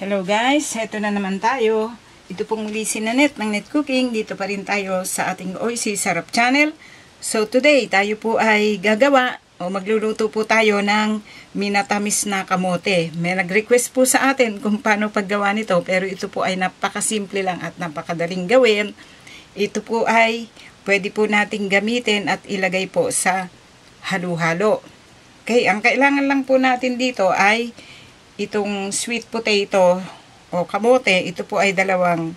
Hello guys, heto na naman tayo. Ito pong muli si Nanette ng Net Cooking. Dito pa rin tayo sa ating OIC Sarap Channel. So today, tayo po ay gagawa o magluluto po tayo ng minatamis na kamote. May nag-request po sa atin kung paano paggawa nito, pero ito po ay napakasimple lang at napakadaling gawin. Ito po ay pwede po nating gamitin at ilagay po sa halo-halo. Okay, ang kailangan lang po natin dito ay itong sweet potato o kamote. Ito po ay dalawang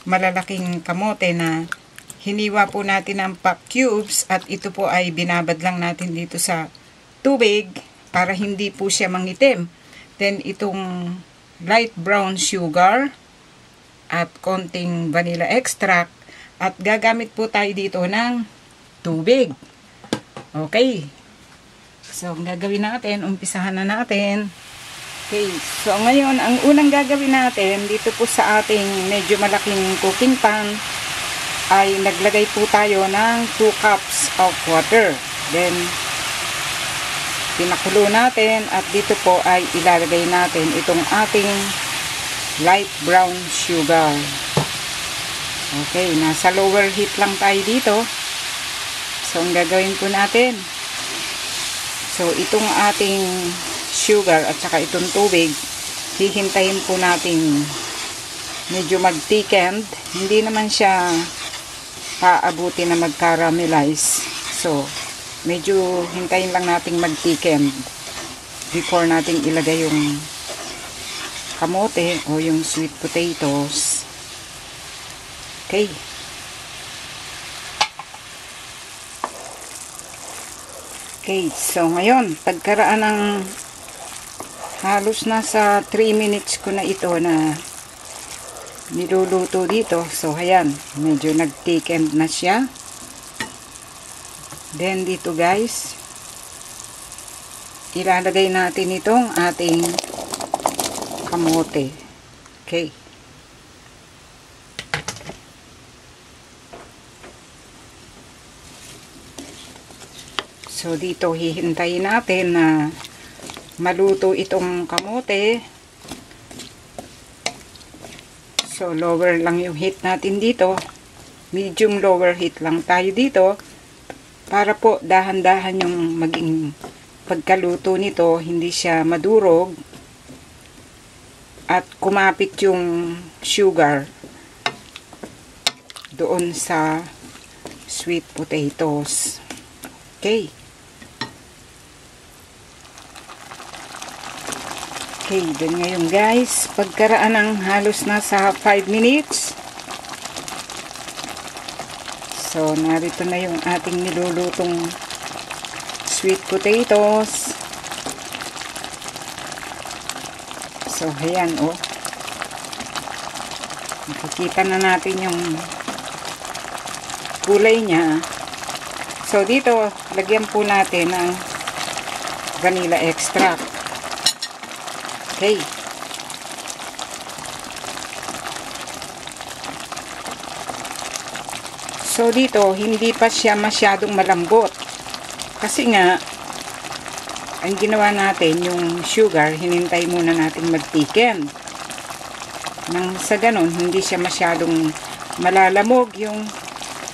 malalaking kamote na hiniwa po natin ng pack cubes at ito po ay binabad lang natin dito sa tubig para hindi po siya mangitim. Then itong light brown sugar at konting vanilla extract at gagamit po tayo dito ng tubig. Okay. So ang gagawin natin, umpisahan na natin. Okay, so ngayon, ang unang gagawin natin, dito po sa ating medyo malaking cooking pan, ay naglagay po tayo ng 2 cups of water. Then, pinakulo natin at dito po ay ilalagay natin itong ating light brown sugar. Okay, nasa lower heat lang tayo dito. So, ang gagawin po natin, so itong ating sugar at saka itong tubig, hihintayin po natin medyo mag-thickened. Hindi naman siya paabuti na mag-caramelize. So, medyo hintayin lang natin mag-thickened before natin ilagay yung kamote o yung sweet potatoes. Okay. Okay, so ngayon, pagkaraan ng halos nasa 3 minutes ko na ito na niluluto dito. So, ayan, medyo nag-thickened na siya. Then, dito guys, ilalagay natin itong ating kamote. Okay. So, dito hihintayin natin na maluto itong kamote. So, lower lang yung heat natin dito. Medium lower heat lang tayo dito. Para po dahan-dahan yung maging pagkaluto nito. Hindi siya madurog. At kumapit yung sugar doon sa sweet potatoes. Okay. Okay, then ngayon guys, pagkaraan ng halos nasa 5 minutes. So, narito na yung ating nilulutong sweet potatoes. So, ayan oh. Nakikita na natin yung kulay niya. So, dito, lagyan po natin ng vanilla extract. Okay. So, dito, hindi pa siya masyadong malambot. Kasi nga, ang ginawa natin, yung sugar, hinintay muna natin mag-thicken. Nang sa ganun, hindi siya masyadong malalamog yung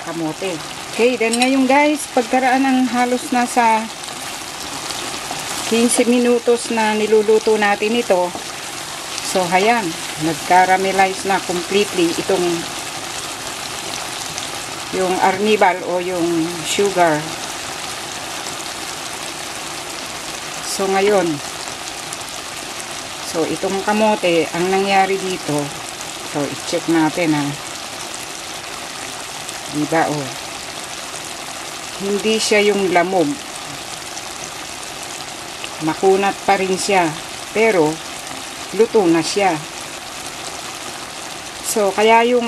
kamote. Okay, then ngayon guys, pagkaraan ng halos nasa 15 minutos na niluluto natin ito. So, ayan, nag-caramelize na completely itong yung arnibal o yung sugar. So, ngayon, so, itong kamote, ang nangyari dito, so, i-check natin ha. Diba, oh. Hindi siya yung lamog. Makunat pa rin siya. Pero, luto na siya. So, kaya yung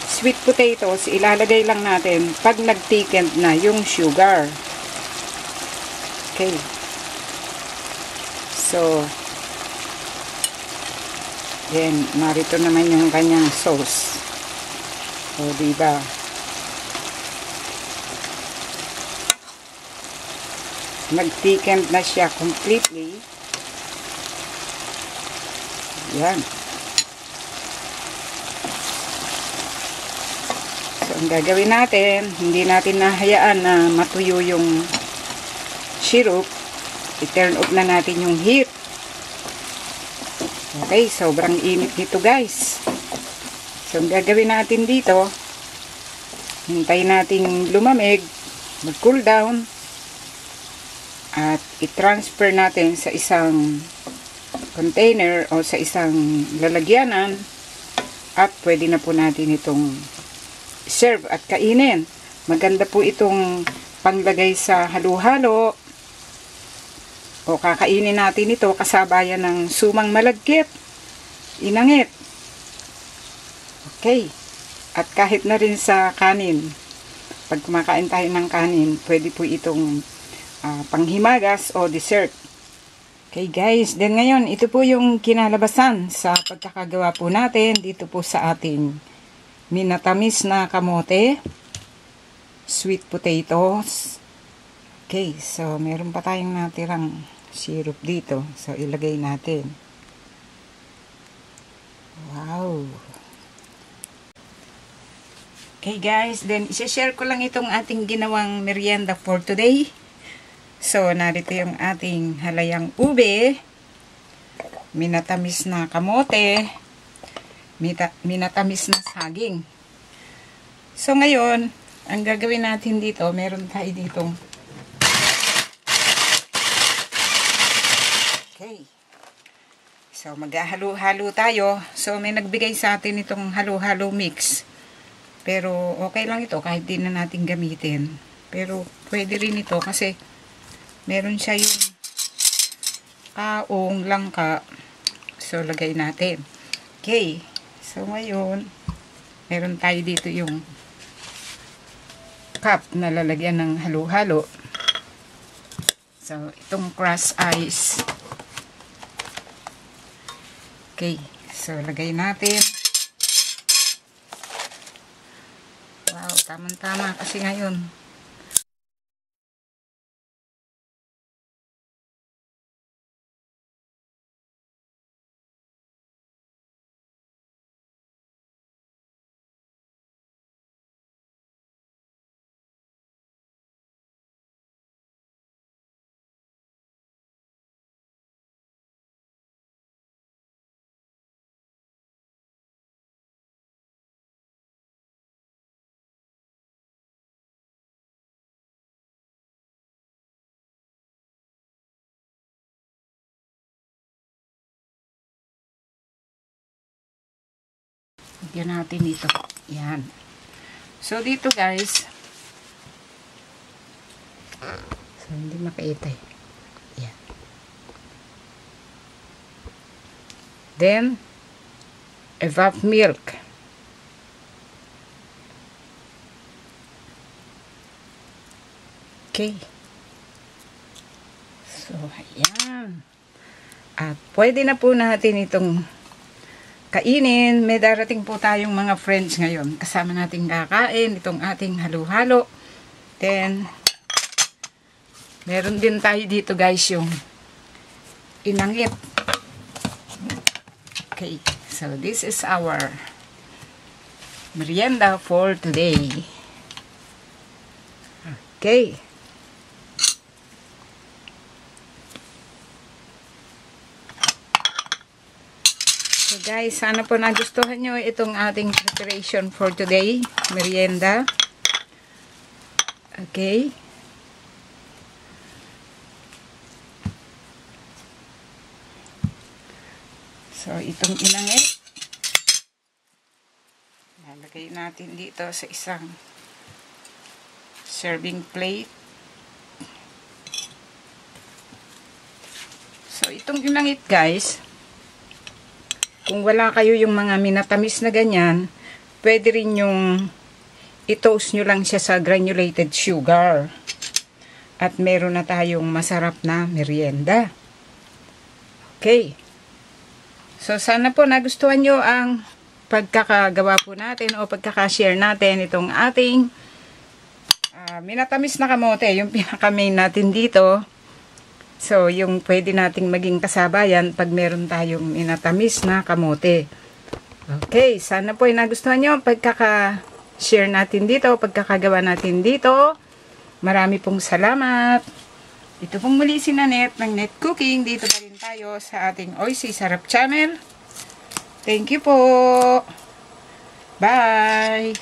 sweet potatoes, ilalagay lang natin pag nag-thickened na yung sugar. Okay. So, then, narito naman yung kanyang sauce. So, diba? Nag-thickened na siya completely. Yan. So, ang gagawin natin, hindi natin nahayaan na matuyo yung syrup. I-turn off na natin yung heat. Okay, sobrang init nito guys. So, ang gagawin natin dito, hintayin natin lumamig, mag-cool down, at i-transfer natin sa isang container o sa isang lalagyanan, at pwede na po natin itong serve at kainin. Maganda po itong panglagay sa halo-halo o kakainin natin ito kasabayan ng sumang malagkit, inangit. Okay. At kahit na rin sa kanin, pag kumakain tayo ng kanin, pwede po itong panghimagas o dessert. Okay guys, then ngayon, ito po yung kinalabasan sa pagkakagawa po natin dito po sa ating minatamis na kamote, sweet potatoes. Okay, so meron pa tayong natirang syrup dito. So ilagay natin. Wow! Okay guys, then isi-share ko lang itong ating ginawang merienda for today. So, narito yung ating halayang ube, minatamis na kamote, minatamis na saging. So, ngayon, ang gagawin natin dito, meron tayo ditong okay. So, maghahalo-halo tayo. So, may nagbigay sa atin itong halo-halo mix. Pero, okay lang ito kahit di na natin gamitin. Pero, pwede rin ito kasi meron siya yung kaong langka. So, lagay natin. Okay. So, ngayon, meron tayo dito yung cup na lalagyan ng halo-halo. So, itong crushed ice. Okay. So, lagay natin. Wow, tamang-tama kasi ngayon. Lagyan natin dito. Yan. So, dito guys. So, hindi makaita eh. Yan. Then, evap milk. Okay. So, ayan. At pwede na po natin itong kainin. May darating po tayong mga friends ngayon. Kasama natin kakain itong ating halo-halo. Then, meron din tayo dito guys yung inangit. Okay. So, this is our merienda for today. Okay. So guys, sana po nagustuhan nyo itong ating preparation for today, merienda. Okay. So, itong inangit, lalagay natin dito sa isang serving plate. So, itong inangit guys, kung wala kayo yung mga minatamis na ganyan, pwede rin yung i-toast nyo lang siya sa granulated sugar. At meron na tayong masarap na merienda. Okay. So, sana po nagustuhan nyo ang pagkakagawa po natin o pagkakashare natin itong ating minatamis na kamote. Yung pinaka-main natin dito. So, yung pwede nating maging kasabayan pag meron tayong minatamis na kamote. Okay, sana po ay nagustuhan nyo ang pagkaka-share natin dito, pagkakagawa natin dito. Marami pong salamat. Ito pong muli si Nanette ng Net Cooking. Dito pa rin tayo sa ating Oisy Sarap Channel. Thank you po. Bye!